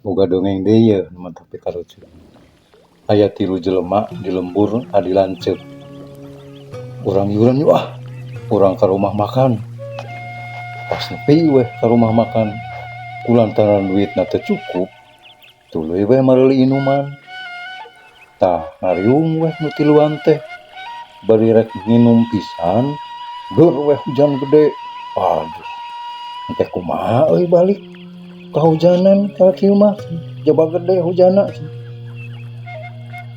Boga dongeng deui ye mah tapi karucu. Aya 3 jelema di lembur adi lanceuk. Urang yureun wah, urang ka rumah makan. Pas nepi weh ka rumah makan, kulantaran duitna teu cukup, tuluy we mareuli inuman. Tah ngariung weh nu tiluan teh. Bari rek nginum pisan, beur weh hujan gede. Aduh, teh kumaha euy balik kahujanan ka kieu mah, joba gede hujana.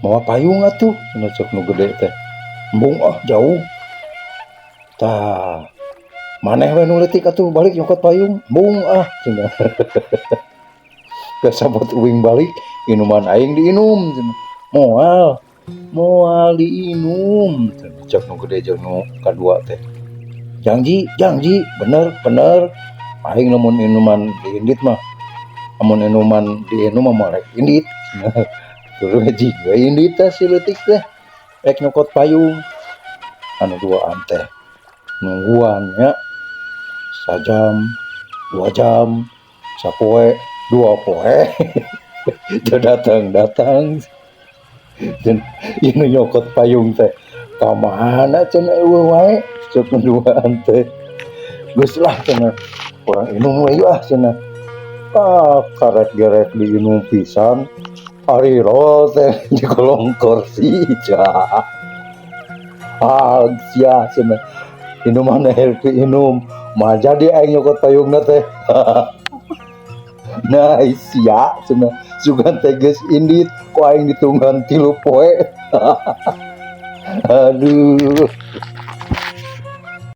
Mawa payung atuh, cenah ceuk nu gede teh. Embung ah jauh. Tah maneh we nu leutik atuh balik nyokot payung, embung ah cenah. Geus sabot uing balik, inuman aing diinum cenah. Moal diinum cenah ceuk nu gede jeung nu kadua teh. Janji, bener. Aing lamun inuman diindit mah, amun inuman diinum mah rek indit. Tuluy hiji we indit teh si leutik teh. Rek nyokot payung. Anu duaan teh nungguan nya. Sajam, 2 jam, sapoe, 2 poe. Teu datang. Cenah ieu nu nyokot payung teh ka mana cenah eueuh wae ceuk nu duaan teh. Geus lah cenah urang inum we ah cenah. Karet gerek diinum pisan. Ari rol teh di kolong kursi cah. Sia cenah. Inuman air inum, mah jadi aing nyokot payungna teh. Nah sia cenah. Sugan teh geus indit, ku aing ditunggan 3 poe. Aduh.